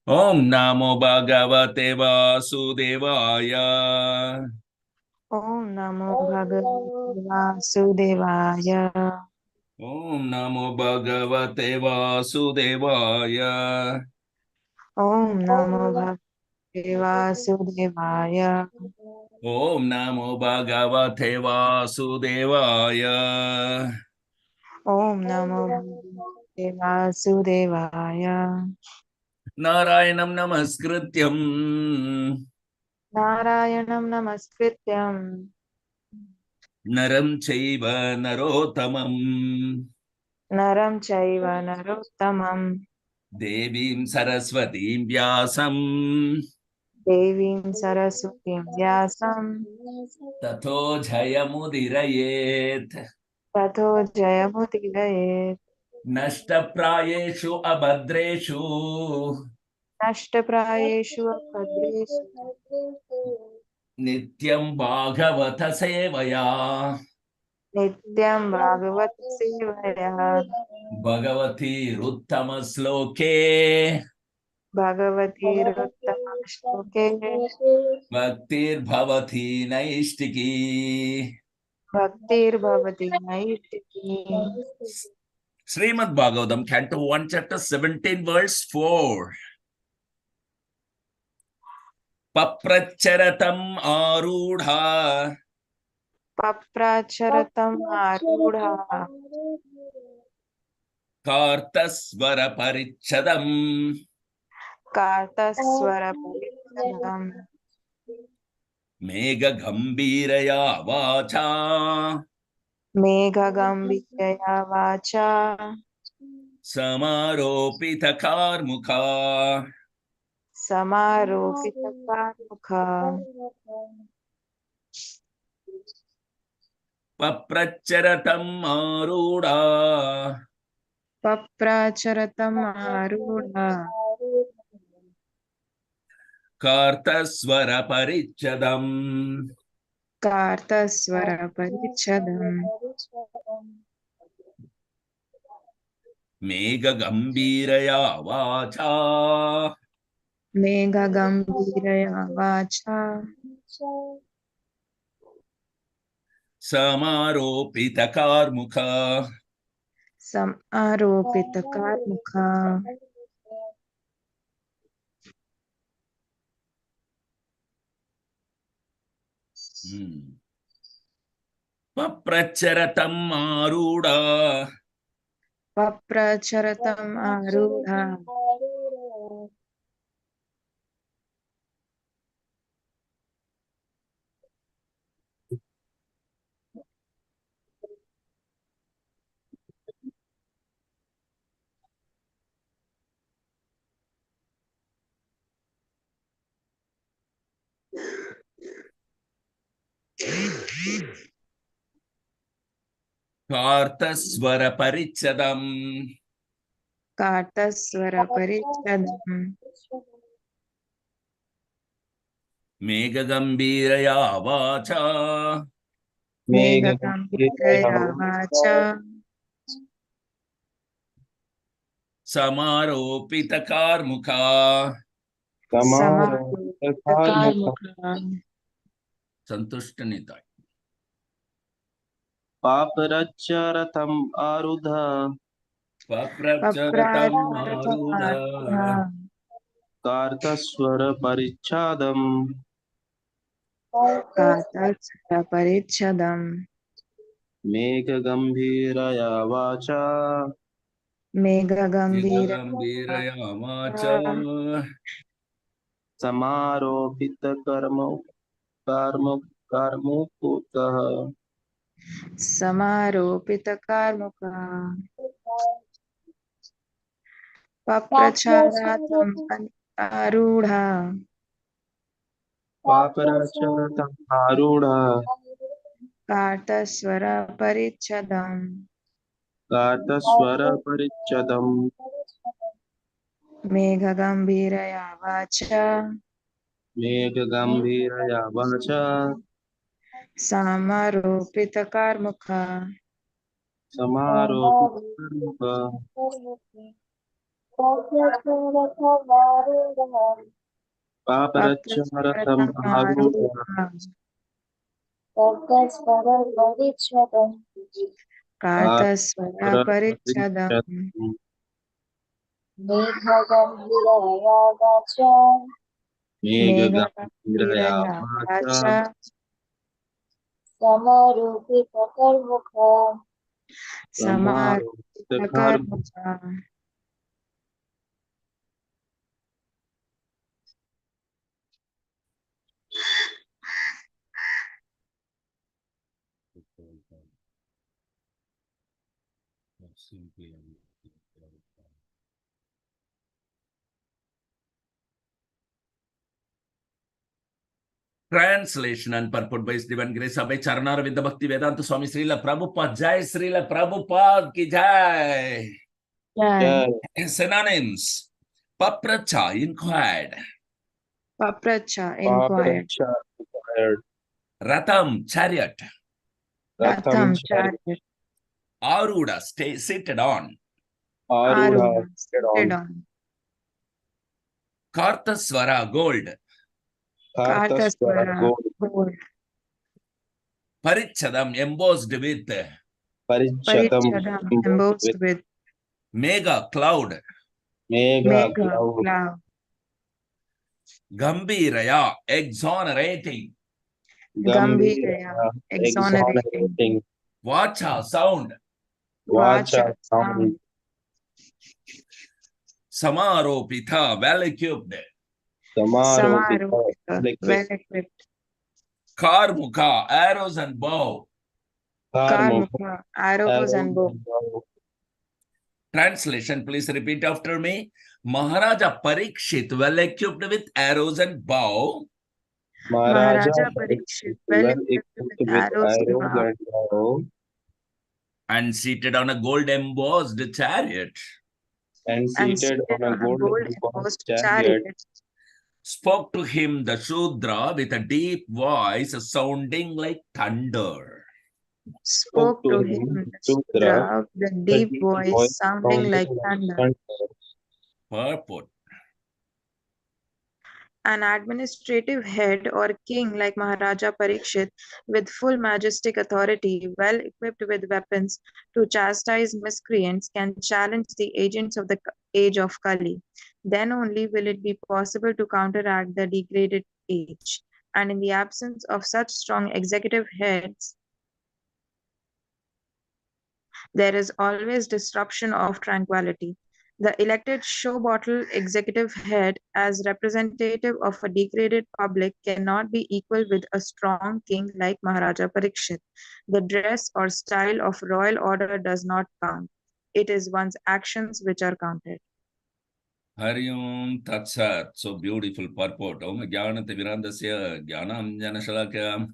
ओम नमो भगवते वासुदेवाय। ओम नमो भगवते वासुदेवाय। ओम नमो भगवते वासुदेवाय। ओम नमो भगवते वासुदेवाय। ओम नमो भगवते वासुदेवाय। ओम नमो भगवते वासुदेवाय। नारायणं नमस्कृत्यं नारायणं नमस्कृत्यं नरं चैव नरोत्तमं नरं चैव नरोत्तमं देवीं सरस्वतीं व्यासं देवीं सरस्वतीं व्यासं ततो जयमुदीरयेत्। ततो जयमुदीरयेत्। नष्टप्रायेषु अभद्रेषु नष्टप्रायेषु अभद्रेषु नित्यं भागवत सेवया नित्यं भागवत सेवया भगवतीरुत्तमश्लोके भगवतीरुत्तमश्लोके भक्तिर्भवति नैष्टिकी। भक्तिर्भवति नैष्टिकी। Srimad Bhagavatam, Canto 1, Chapter 17, Verse 4. Papracharatam Arudha पप्राचरतम् आरूढा Kartasvara Parichadam कार्तस्वरपरिच्छदम् Megha Gambhiraya Vacha मेघगम्भीरया वाचा Samaropita Karmukha समारोपितकार्मुका Papracharatam Arudha पप्राचरतम् आरूढा Kartasvara Parichadam कार्तस्वरपरिच्छदम् Megha Gambhiraya Vacha मेघगम्भीरया वाचा Samaropita Karmukha. समारोपितकार्मुका Papracharatam Arudha पप्रचरतम् आरूढा Kartasvara Parichadam कार्तस्वरपरिच्छदम् Megha Gambhiraya Vacha मेघगम्भीरया वाचा Samaropita Karmukha. समारोपितकार्मुका Santushtanitai. पापरच्चरतम् आरुध Papracharatam पप्राचरतम् आरूढा Arudha कार्तस्वरपरिच्छादम् कार्तस्वरपरिच्छदम् मेघगम्भीरया वाचा Megha मेघगम्भीरया Gambhiraya वाचा Vacha समारोपितकर्म कर्म कर्मुकुतः समारोपितकार्मुका पप्रचारातम् आरूढा पापरच्चरतम् आरुढ कार्तस्वरपरिच्छदम् कार्तस्वरपरिच्छदम् मेघगम्भीरया वाचा मेघगम्भीरया वाचा समारोपितकार्मुका समारोपितकर्मुक पापरक्षरथम् आरूढ पार्थस्वरा परिच्छदम् मेघगम्भीरया मेघगम्भीरया वाचा वाचा समारोहकर्म समारूढा Translation and purport by His Divine Grace Abhay Charnar Vidya Bhakti Vedanta Swami Srila Prabhupada Jai Srila Prabhupada Ki Jai. Jai. Synonyms. Papracha inquired. Papracha inquired. Paparaksha required. Ratham chariot. Ratham chariot. chariot. Aruda seated on. Arudha seated on. Kartaswara gold. Kartaswara gold. Parichadam embossed with. Parichadam embossed with. Mega cloud. Mega cloud. Gambhiraya exonerating. Gambhiraya exonerating. Vacha sound. Vacha sound. Samaropita well equipped. Samaropita well equipped. Karmuka arrows and bow. Karmuka arrows and bow. Translation, please repeat after me. Maharaja Parikshit well equipped with arrows and bow. Maharaja Parikshit well equipped with arrows and bow. And seated on a gold embossed chariot. And seated on a gold embossed chariot. Spoke to him the Shudra with a deep voice sounding like thunder. Spoke to him the Shudra with a deep voice sounding like thunder. Purport. An administrative head or king like Maharaja Parikshit, with full majestic authority, well equipped with weapons to chastise miscreants, can challenge the agents of the age of Kali. Then only will it be possible to counteract the degraded age. And in the absence of such strong executive heads, there is always disruption of tranquility. The elected show bottle executive head, as representative of a degraded public, cannot be equal with a strong king like Maharaja Parikshit. The dress or style of royal order does not count. It is one's actions which are counted. Hari Om Tat Sat. So beautiful purport. Om Jnanati Virandasya Jnanam Janashalakya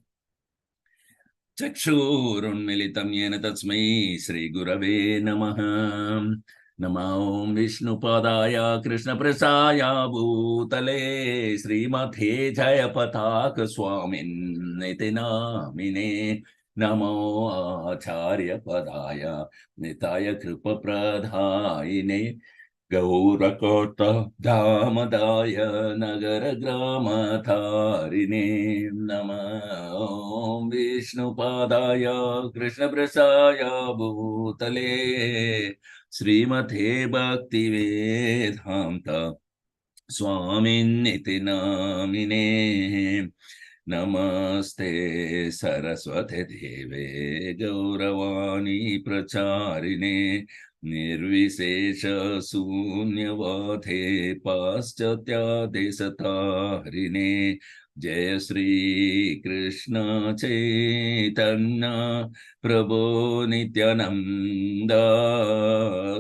Chakshurunmilitam Yena Tatsmai Sri Gurave Namaha. Namo Vishnupadaya Krishna Prasaya Bhutale Srimathe Jayapataka Swamin Nitinamine Namo Acharya Padaya Nitaya Kripa Pradhaine Gaurakota Dhamadaya Nagara Grama Tharine Nama Vishnupadaya Krishna Prasaya Bhutale Srimate Bhakti Vedanta Swamin Niti Namine Namaste Saraswate Deve Gauravani Pracharine Nirvisesha Sunyavadhe Paschatya Desatarine Jaya Sri Krishna Chaitanya Prabhu Nityananda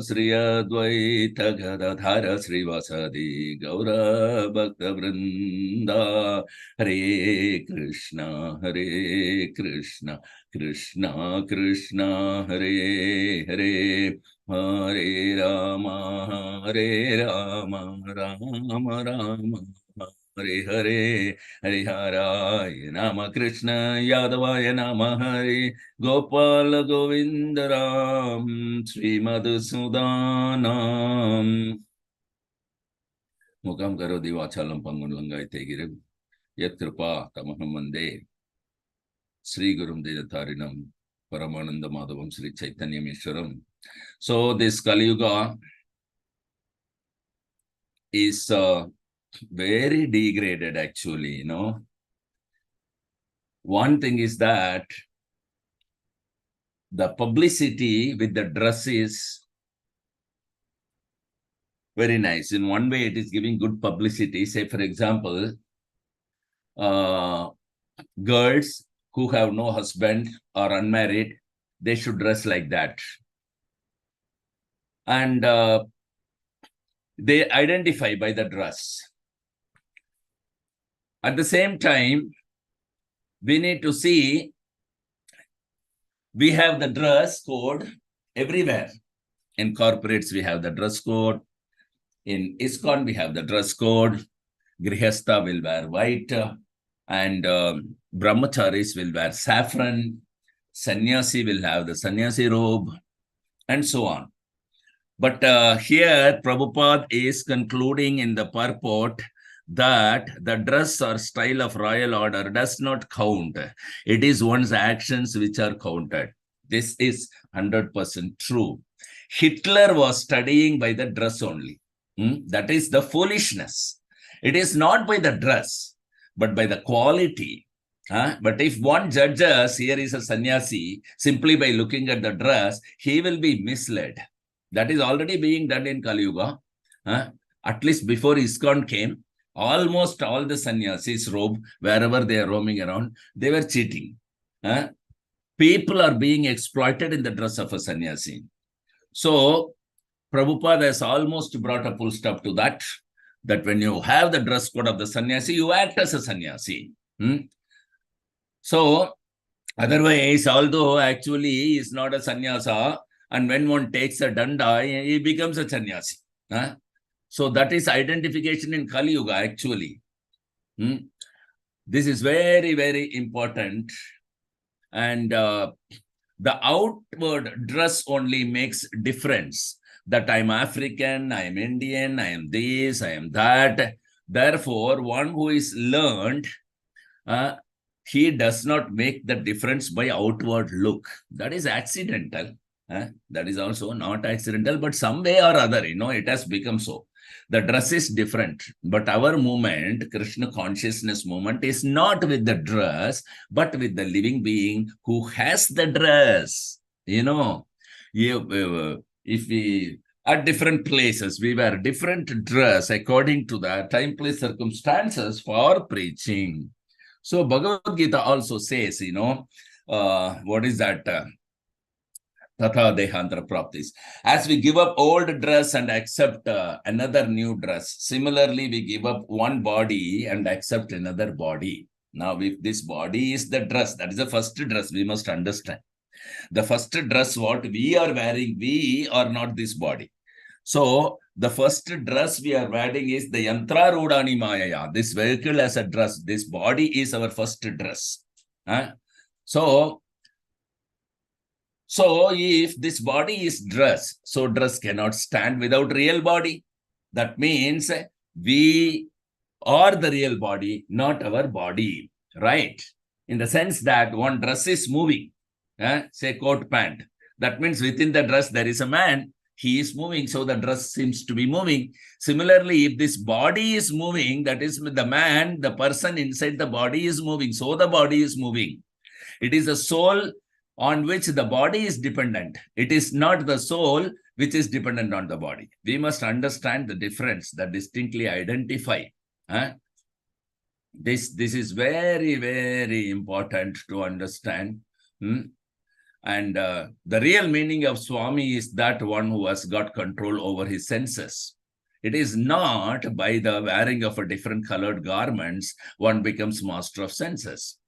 Sri Advaita Gadadhara Sri Vasadi Gaura Bhakta Vrinda Hare Krishna Krishna Krishna Hare Hare Hare Rama Rama Rama Hare Hare Hare Haraya Nama Krishna Yadavaya Nama Hare Gopala Govinda Ram Sri Madhusudanam Mukam karodi vachalam pangunlangai tegirim. Yat kripa tamaham vande. Sri Gurum Dedatarinam Paramananda Madhavam Sri Chaitanya Mishwaram. So this Kali Yuga is very degraded actually, One thing is that the publicity with the dress is very nice. In one way, it is giving good publicity. Say, for example, girls who have no husband or unmarried, they should dress like that. And they identify by the dress. At the same time, we need to see, we have the dress code everywhere. In corporates, we have the dress code. In ISKCON, we have the dress code. Grihastha will wear white. And Brahmacharis will wear saffron. Sannyasi will have the sannyasi robe. And so on. But here, Prabhupada is concluding in the purport that the dress or style of royal order does not count. It is one's actions which are counted. This is 100% true. Hitler was studying by the dress only. That is the foolishness. It is not by the dress, but by the quality. But if one judges, here is a sannyasi, simply by looking at the dress, he will be misled. That is already being done in Kali Yuga. At least before ISKCON came, almost all the sannyasis robe, wherever they are roaming around, they were cheating. People are being exploited in the dress of a sannyasi. So, Prabhupada has almost brought a full stop to that when you have the dress code of the sannyasi, you act as a sannyasi. So, otherwise, although actually he is not a sannyasa, and when one takes a danda, he becomes a sannyasi. So that is identification in Kali Yuga, actually. This is very, very important. And the outward dress only makes difference. That I am African, I am Indian, I am this, I am that. Therefore, one who is learned, he does not make the difference by outward look. That is accidental. That is also not accidental, but some way or other, it has become so. The dress is different, but our movement, Krishna consciousness movement, is not with the dress, but with the living being who has the dress. If we, at different places, we wear different dress according to the time, place, circumstances for preaching. So Bhagavad Gita also says, what is that? Tatha Dehantra Praptis. As we give up old dress and accept another new dress, similarly, we give up one body and accept another body. Now, if this body is the dress, that is the first dress, we must understand. The first dress, what we are wearing, we are not this body. So, the first dress we are wearing is the Yantra Rudani Mayaya. This vehicle as a dress, this body is our first dress. So, if this body is dress, so dress cannot stand without real body. That means we are the real body, not our body, right? In the sense that one dress is moving, say coat pant. That means within the dress there is a man, he is moving, so the dress seems to be moving. Similarly, if this body is moving, that is the man, the person inside the body is moving, so the body is moving. It is the soul on which the body is dependent. It is not the soul which is dependent on the body. We must understand the difference, that distinctly identify. This is very, very important to understand. And the real meaning of Swami is that one who has got control over his senses. It is not by the wearing of a different colored garments, one becomes master of senses.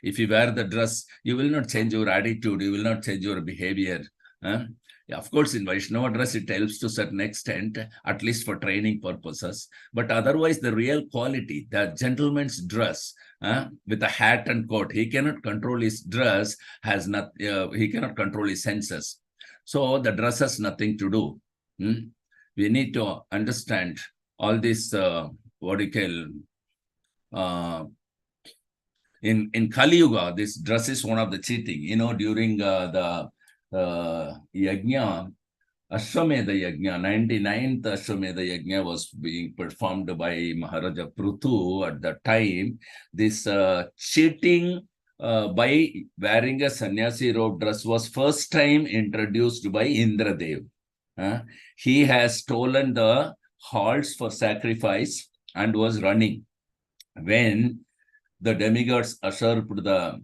If you wear the dress, you will not change your attitude, you will not change your behavior. Of course, in Vaishnava dress, it helps to a certain extent, at least for training purposes. But otherwise, the real quality, the gentleman's dress, with a hat and coat, he cannot control his dress, he cannot control his senses. So the dress has nothing to do. We need to understand all this, what do you call, in Kali Yuga, this dress is one of the cheating. During the Yajna, Ashwamedha Yajna, 99th Ashwamedha Yajna was being performed by Maharaja Prithu at the time. This cheating by wearing a sannyasi robe dress was first time introduced by Indradev. He has stolen the halls for sacrifice and was running. When the demigods usurped the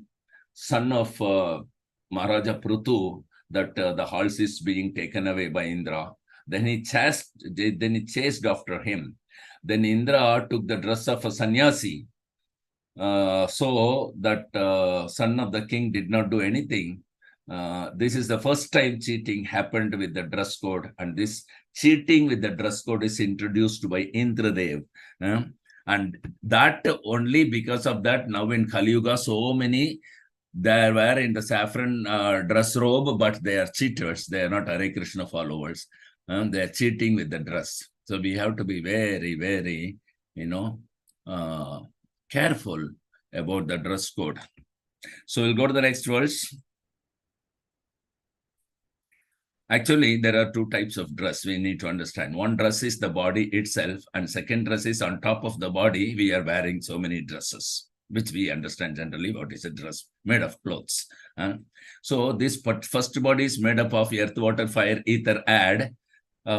son of Maharaja Prithu, that the horse is being taken away by Indra. Then he chased after him. Then Indra took the dress of a sannyasi, so that son of the king did not do anything. This is the first time cheating happened with the dress code, and this cheating with the dress code is introduced by Indradev. And that only because of that, now in Kali Yuga, so many they were in the saffron dress robe, but they are cheaters. They are not Hare Krishna followers. They are cheating with the dress. So we have to be very, very, careful about the dress code. So we'll go to the next verse. Actually, there are two types of dress we need to understand. One dress is the body itself, and second dress is on top of the body. We are wearing so many dresses, which we understand generally what is a dress made of clothes. So this first body is made up of earth, water, fire, ether, add.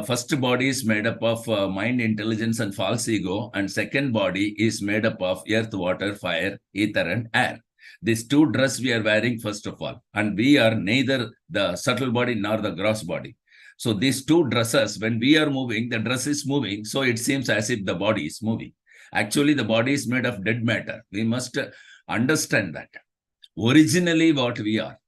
First body is made up of mind, intelligence, and false ego, and second body is made up of earth, water, fire, ether, and air. These two dress we are wearing first of all, and we are neither the subtle body nor the gross body. So these two dresses, when we are moving, the dress is moving, so it seems as if the body is moving. Actually, the body is made of dead matter. We must understand that. Originally, what we are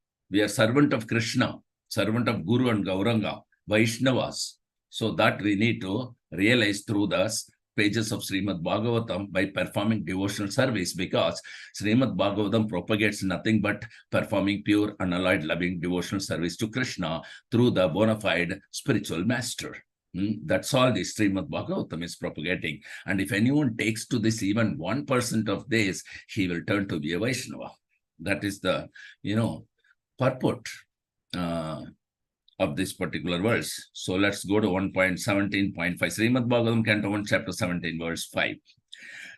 servant of Krishna, servant of Guru and Gauranga, Vaishnavas. So that we need to realize through the pages of Srimad Bhagavatam by performing devotional service, because Srimad Bhagavatam propagates nothing but performing pure, unalloyed, loving devotional service to Krishna through the bona fide spiritual master. That's all the Srimad Bhagavatam is propagating. And if anyone takes to this even 1% of this, he will turn to be a Vaishnava. That is the, purport of this particular verse. So let's go to 1.17.5. Srimad Bhagavatam, Canto 1, Chapter 17, verse 5.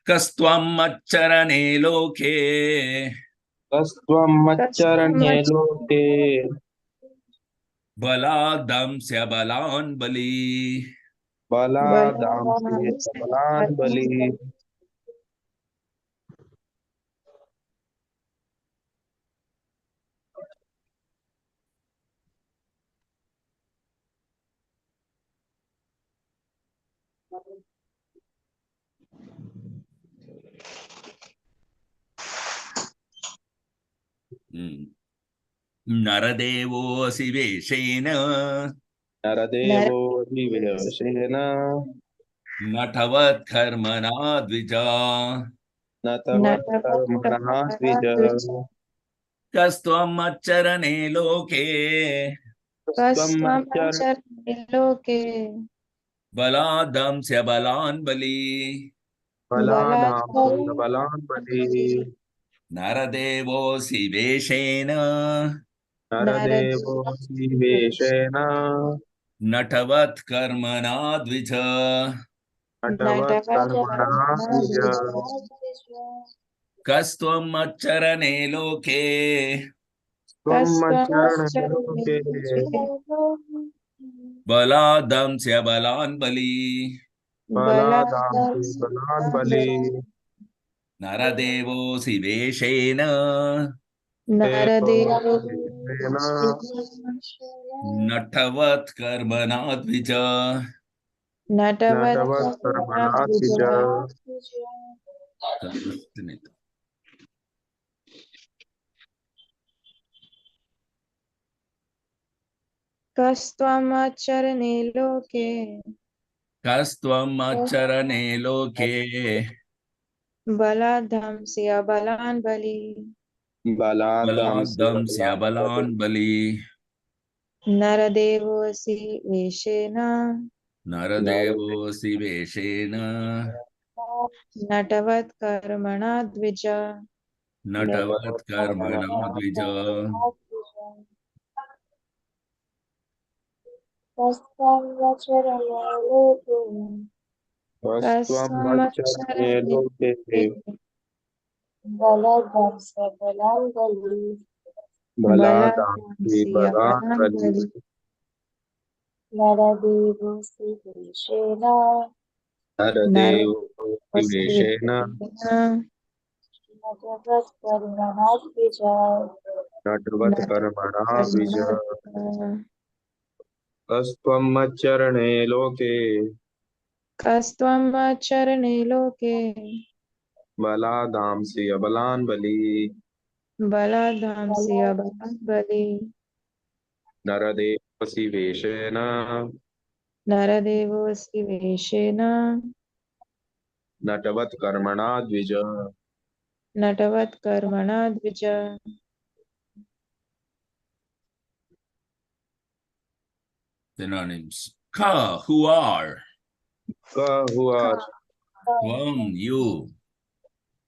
Kastvam macharane loke. Kastvam macharane loke. Baladamsya balan bali. Baladamsya balan bali. Naradevo Siveshena. Naradevo Viveshena. Natavat karmana dvija. Natavat karmana dvija. Kastvam macharane loke. Kastvam macharane loke. Baladamsya balan bali. Baladamsya balan bali. Naradevo Siveshena. Naradevo Viveshena. Natavat karmana dvija. Natavat karmana dvija. Kastvam macharane loke. Macharane loke. Baladamsya balan bali. Baladamsya balan bali. Naradevo Siveshena. Naradevo Natavat karmana dvija. Natavat karmana dvija. Kastvam macharane loke. Kastvam macharane loke. Baladamsya balan bali. Baladamsya balan bali. Naradevo Siveshena. Naradevosi Veshena नटवत् कर्मणा द्विज Natavat Karmana Dvija Vastvamacharane loke baladamsi balandali naradevo siveshena natvat karmana vija vastvamacharane loke कस्त्वमचरणे लोके baladamsi abalan bali बलाधांसि अबलाबलि naradevo siveshena नरदेवोऽसि वेशेन natvat karmana dvija नटवत्कर्मणा द्विज Synonyms. Ka, who are. kahuar Tvam, you.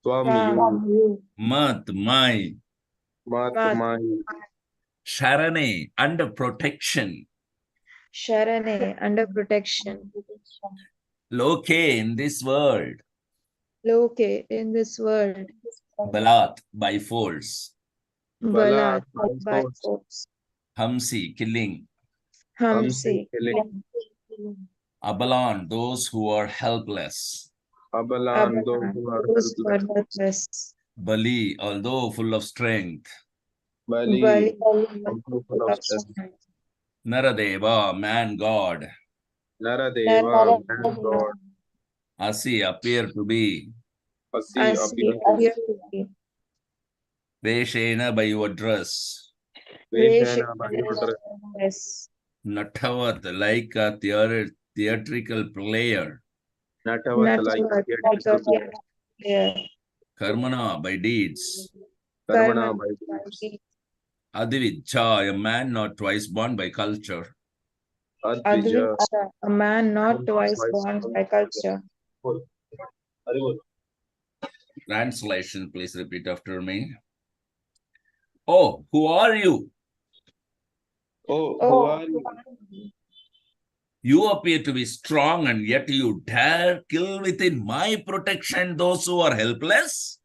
tvam you Mat, my. matmai Sharane, under protection. Sharane, under protection. Loke, in this world. Loke, in this world. Balat, by force. Balat, balat by force. Hamsi, killing. Hamsi, killing Abalan, those who are helpless. abalan those Abalan, who are those who are helpless helpless. Bali, although full of strength. bali Bali, also full full of of strength strength. Naradeva, man god. naradeva man god Asi, appear to be. asi Asi, appear appear to be. Veshena, by your dress. veshena by your Veshena, dress yes. Natavat, like a theatrical player. natavat like a Natavat, like theatrical a player player. Karmana, by deeds. karmana Karman, by deeds Adivijja, a man not twice born by culture. advija Advaita, a man not twice twice born by culture. Translation, please repeat after me. Oh, who are you? oh who Oh, are you You appear to be strong, and yet you dare kill within my protection those who are helpless?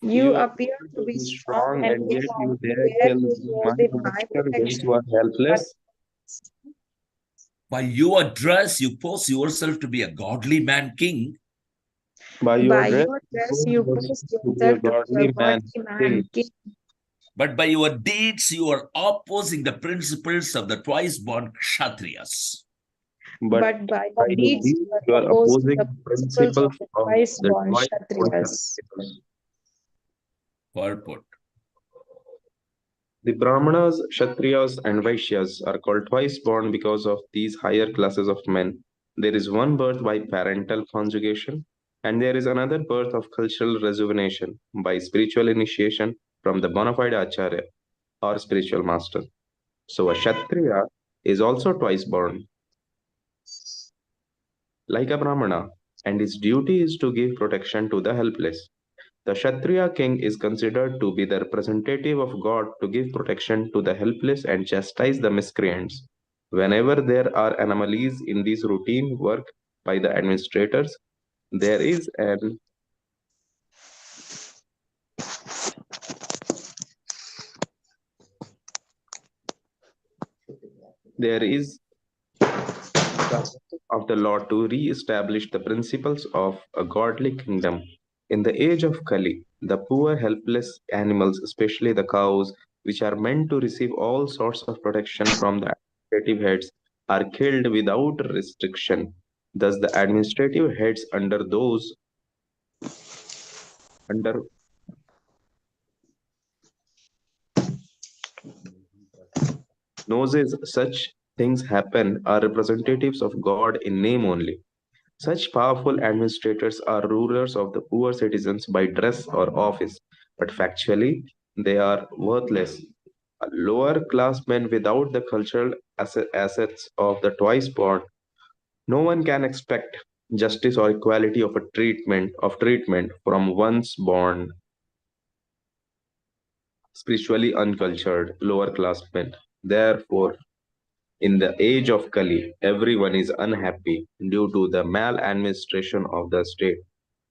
you you appear appear to to be be strong strong and and yet yet you you dare dare kill to my live in my protection those protection. who are helpless By your dress, you pose yourself to be a godly man king, by your By dress your you dress, pose you yourself pose to be a yourself to be a godly man godly king man, king. but by your deeds, you are opposing the principles of the twice born Kshatriyas. but But by by your your deeds, deeds you are you are opposing opposing the the principles of principles the of twice the born twice born Kshatriyas. Kshatriyas. Purport. The Brahmanas, Kshatriyas, and Vaishyas are called twice born because of these higher classes of men. There is one birth by parental conjugation, and there is another birth of cultural rejuvenation by spiritual initiation from the bona fide Acharya or spiritual master. So a Kshatriya is also twice born, like a Brahmana, and his duty is to give protection to the helpless. The Kshatriya king is considered to be the representative of God to give protection to the helpless and chastise the miscreants. Whenever there are anomalies in this routine work by the administrators, there is an there is the of the law to re-establish the principles of a godly kingdom. In the age of Kali, the poor, helpless animals, especially the cows, which are meant to receive all sorts of protection from the administrative heads, are killed without restriction. Thus, the administrative heads under noses such things happen are representatives of God in name only. Such powerful administrators are rulers of the poor citizens by dress or office, but factually they are worthless. Lower class men without the cultural assets of the twice born No one can expect justice or equality of treatment from one's born spiritually uncultured lower class men. Therefore, in the age of Kali, everyone is unhappy due to the maladministration of the state.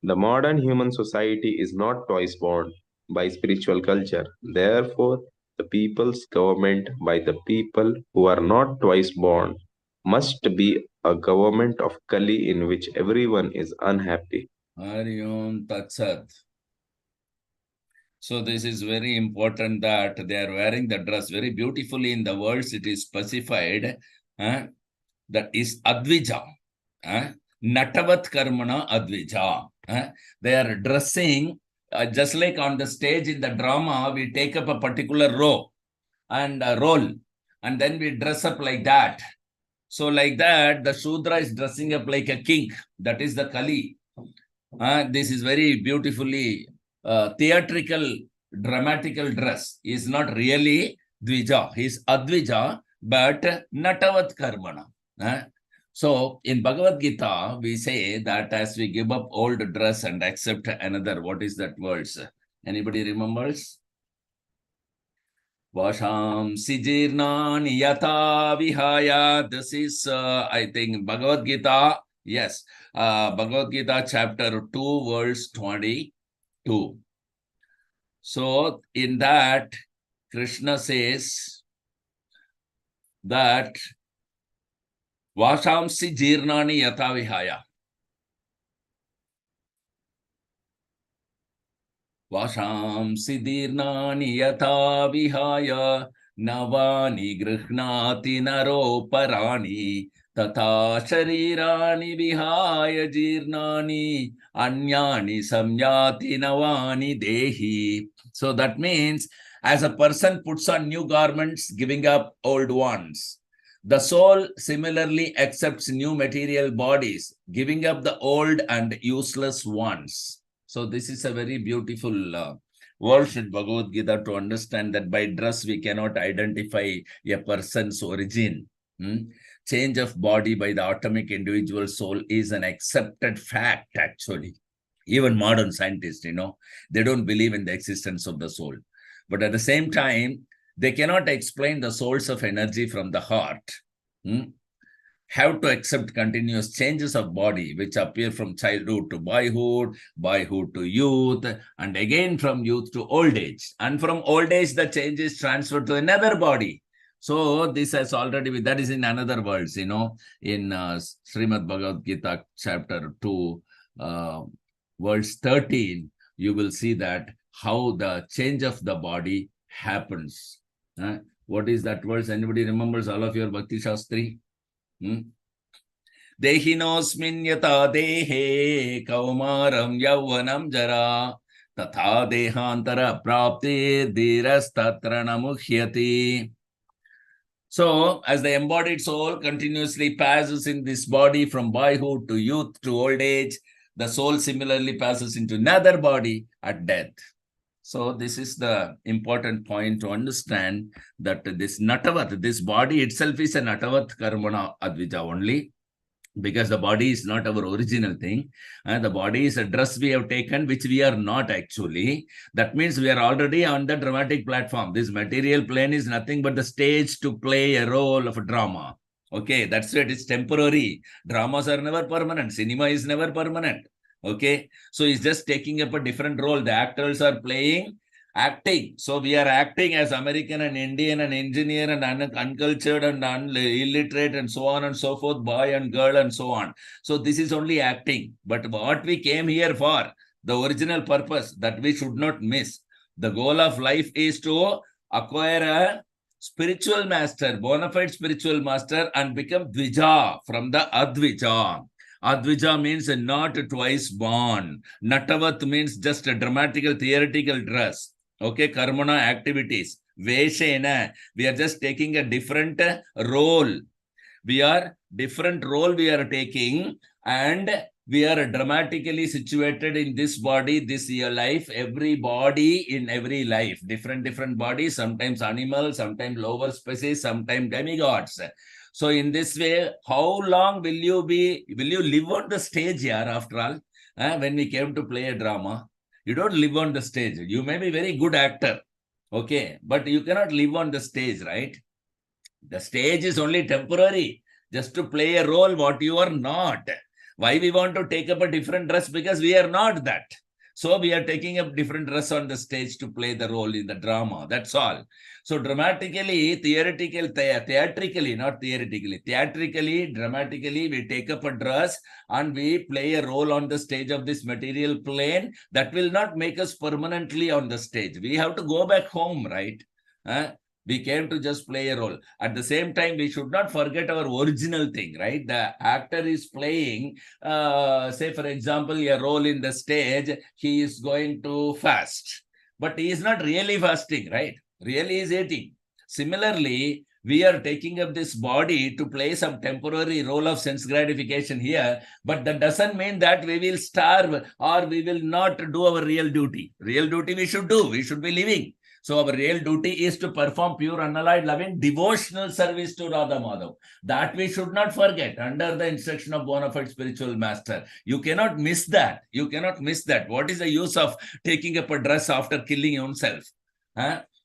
The modern human society is not twice born by spiritual culture. Therefore, the people's government by the people who are not twice born must be a government of Kali in which everyone is unhappy. Hari Om Tat Sat. So this is very important that they are wearing the dress very beautifully. In the words it is specified that is Advija. Natavat Karmana Advija. They are dressing just like on the stage in the drama, we take up a particular role and then we dress up like that. So like that, the Shudra is dressing up like a king. That is the Kali. This is very beautifully theatrical, dramatical dress. He is not really Dvija. He is Advija, but Natavat Karmana. So in Bhagavad Gita, we say that as we give up old dress and accept another, what is that words? Anybody remembers? Vashamsi jirnani yata vihaya. This is, I think, Bhagavad Gita. Yes, Bhagavad Gita chapter 2, verse 22. So in that, Krishna says that Vashamsi jirnani yata vihaya. Vashamsi dirnani yata vihaya navani grihnati naro parani tata sharirani vihaya jirnani anyani samyati navani dehi. So that means as a person puts on new garments, giving up old ones, the soul similarly accepts new material bodies, giving up the old and useless ones. So this is a very beautiful verse in Bhagavad Gita to understand that by dress we cannot identify a person's origin. Change of body by the atomic individual soul is an accepted fact, actually. Even modern scientists, they don't believe in the existence of the soul. But at the same time, they cannot explain the source of energy from the heart. Have to accept continuous changes of body which appear from childhood to boyhood, boyhood to youth, and again from youth to old age. And from old age, the change is transferred to another body. So this has already, that is in another words, in Srimad Bhagavad Gita chapter 2, verse 13, you will see that how the change of the body happens. What is that verse? Anybody remembers? All of your Bhakti Shastri? Dehinosmin yata dehe kaumaram yauvanam jara tatha dehantara prapti dhirastatra namuhyati. So, as the embodied soul continuously passes in this body from boyhood to youth to old age, the soul similarly passes into another body at death. So this is the important point to understand that this Natavat, this body itself is a Natavat Karmana Advija only, because the body is not our original thing. And the body is a dress we have taken, which we are not actually. That means we are already on the dramatic platform. This material plane is nothing but the stage to play a role of a drama. Okay, that's it. It's temporary. Dramas are never permanent. Cinema is never permanent. Okay, so he's just taking up a different role. The actors are playing, acting. So we are acting as American and Indian and engineer and uncultured and illiterate and so on and so forth, boy and girl and so on. So this is only acting. But what we came here for, the original purpose that we should not miss. The goal of life is to acquire a spiritual master, bona fide spiritual master, and become Dvija from the Advija. Advija means not twice born. Natavat means just a dramatical, theoretical dress. Okay, karmana activities. Veshena, we are just taking a different role. We are taking, and we are dramatically situated in this body, this year life, every body in every life. Different bodies, sometimes animals, sometimes lower species, sometimes demigods. So in this way, how long will you live on the stage here after all? When we came to play a drama, you don't live on the stage. You may be very good actor, okay, but you cannot live on the stage, right? The stage is only temporary, just to play a role what you are not. Why we want to take up a different dress? Because we are not that. So we are taking up different dress on the stage to play the role in the drama. That's all. So dramatically, theatrically, not theoretically, theatrically, dramatically, we take up a dress and we play a role on the stage of this material plane. That will not make us permanently on the stage. We have to go back home, right? We came to just play a role. At the same time, we should not forget our original thing, right? The actor is playing, say, for example, a role in the stage. He is going to fast, but he is not really fasting, right? Really is eating. Similarly, we are taking up this body to play some temporary role of sense gratification here, but that doesn't mean that we will starve or we will not do our real duty. Real duty we should do. We should be living. So our real duty is to perform pure, unalloyed, loving, devotional service to Radha Madhav. That we should not forget under the instruction of bona fide spiritual master. You cannot miss that. You cannot miss that. What is the use of taking up a dress after killing yourself?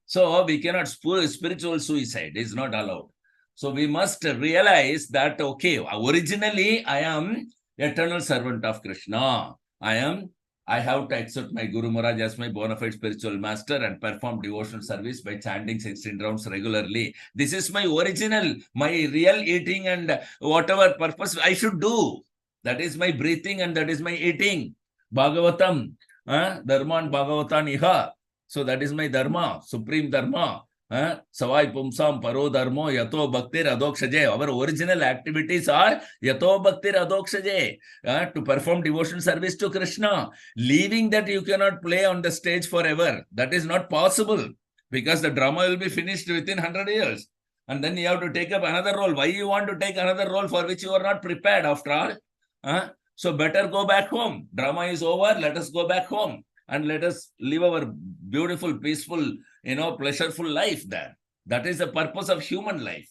So we cannot, spiritual suicide is not allowed. So we must realize that, okay, originally I am eternal servant of Krishna. I have to accept my Guru Maharaj as my bona fide spiritual master and perform devotional service by chanting 16 rounds regularly. This is my original, my real eating and whatever purpose I should do. That is my breathing and that is my eating. Bhagavatam, Dharma and Bhagavatam iha. So that is my dharma, supreme dharma. Savai pumsam paro dharmo yato bhaktir adokshaje. Our original activities are yato bhaktir adokshaje, to perform devotional service to Krishna. Leaving that, you cannot play on the stage forever. That is not possible because the drama will be finished within 100 years. And then you have to take up another role. Why you want to take another role for which you are not prepared after all? So better go back home. Drama is over. Let us go back home. And let us live our beautiful, peaceful, pleasureful life there. That is the purpose of human life.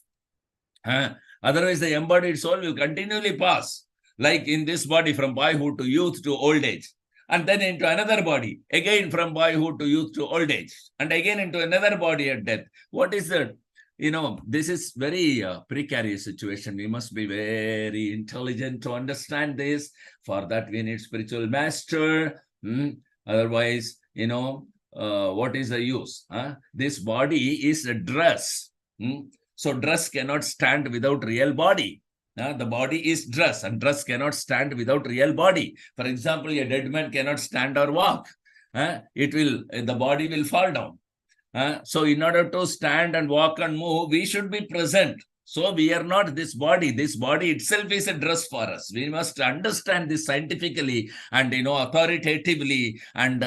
Otherwise, the embodied soul will continually pass, like in this body, from boyhood to youth to old age, and then into another body, again from boyhood to youth to old age, and again into another body at death. What is that? This is very precarious situation. We must be very intelligent to understand this. For that, we need spiritual master. Otherwise, what is the use? This body is a dress. So dress cannot stand without real body. The body is dress and dress cannot stand without real body. For example, a dead man cannot stand or walk. The body will fall down. So in order to stand and walk and move, we should be present. So we are not this body. This body itself is a dress for us. We must understand this scientifically and, authoritatively, and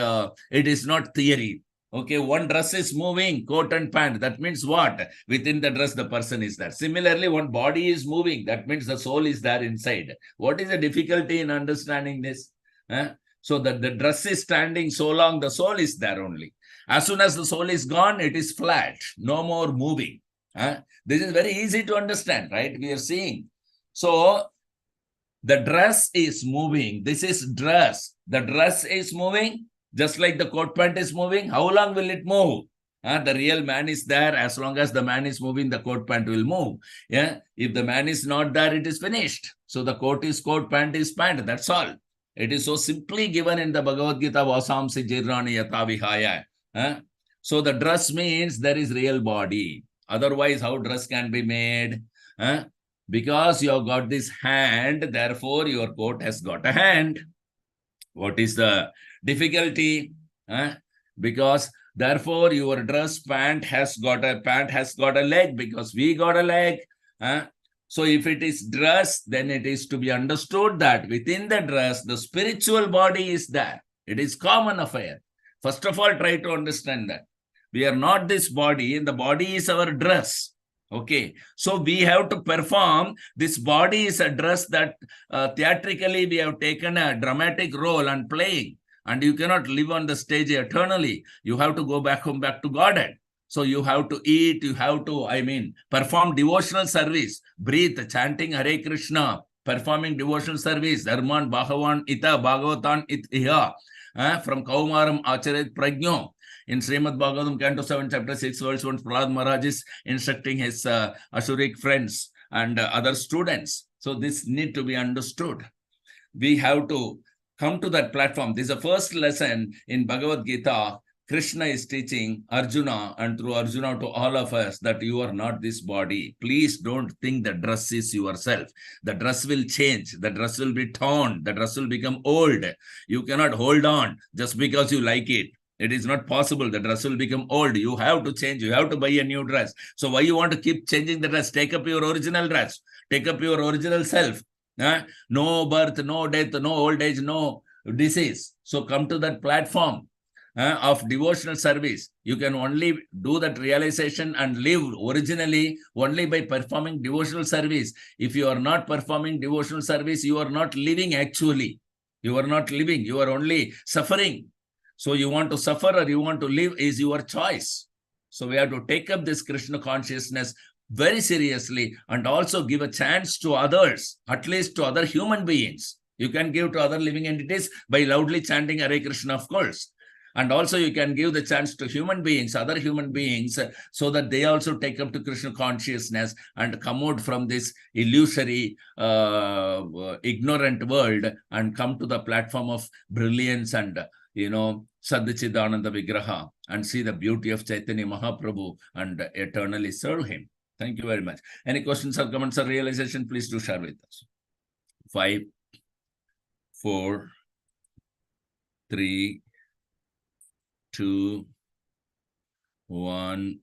it is not theory. Okay, one dress is moving, coat and pant. That means what? Within the dress, the person is there. Similarly, one body is moving. That means the soul is there inside. What is the difficulty in understanding this? So that the dress is standing so long, the soul is there only. As soon as the soul is gone, it is flat. No more moving. This is very easy to understand, right? We are seeing. So the dress is moving. This is dress. The dress is moving, just like the coat pant is moving. How long will it move? The real man is there. As long as the man is moving, the coat pant will move. If the man is not there, it is finished. So the coat is coat, pant is pant. That's all. It is so simply given in the Bhagavad Gita, Vasamsi Jirrani Yata Vihaya. So the dress means there is real body. Otherwise, how dress can be made? Because you have got this hand, therefore your coat has got a hand. What is the difficulty? Because therefore your dress pant has got a leg, because we got a leg. So if it is dress, then it is to be understood that within the dress, the spiritual body is there. It is common affair. First of all, try to understand that. We are not this body, and the body is our dress. Okay, so we have to perform. This body is a dress that theatrically we have taken a dramatic role and playing. And you cannot live on the stage eternally. You have to go back home, back to Godhead. So you have to eat, you have to, perform devotional service, breathe, chanting Hare Krishna, performing devotional service, Dharman, Bhagavan, Ita, Bhagavatan, It, Iha, from Kaumaram, Acharit, Prajno. In Srimad Bhagavatam, Canto 7, Chapter 6, verse 1, Prahlad Maharaj is instructing his Asuric friends and other students. So this need to be understood. We have to come to that platform. This is the first lesson in Bhagavad Gita. Krishna is teaching Arjuna, and through Arjuna to all of us, that you are not this body. Please don't think the dress is yourself. The dress will change. The dress will be torn. The dress will become old. You cannot hold on just because you like it. It is not possible. The dress will become old. You have to change. You have to buy a new dress. So why you want to keep changing the dress? Take up your original dress. Take up your original self. No birth, no death, no old age, no disease. So come to that platform of devotional service. You can only do that realization and live originally only by performing devotional service. If you are not performing devotional service, you are not living actually. You are not living. You are only suffering. So you want to suffer or you want to live is your choice. So we have to take up this Krishna consciousness very seriously and also give a chance to others, at least to other human beings. You can give to other living entities by loudly chanting Hare Krishna, of course. And also you can give the chance to human beings, other human beings, so that they also take up to Krishna consciousness and come out from this illusory, ignorant world and come to the platform of brilliance and, Sadchidananda Vigraha and see the beauty of Chaitanya Mahaprabhu and eternally serve him. Thank you very much. Any questions or comments or realization, please do share with us. 5, 4, 3, 2, 1,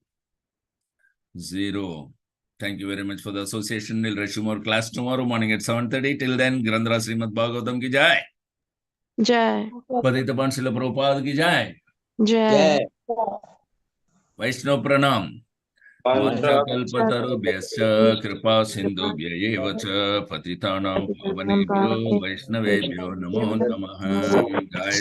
0. Thank you very much for the association. We'll resume our class tomorrow morning at 7:30. Till then, Grandhara Srimad Bhagavatam ki jai. Jai. Padita Srila Prabhupada ki jai. Jai. Vaishnav Pranam. Vanchakalpatarubhyascha kripa sindhubhya eva cha patitanam pavanebhyo vaishnavebhyo namo namaha. Jai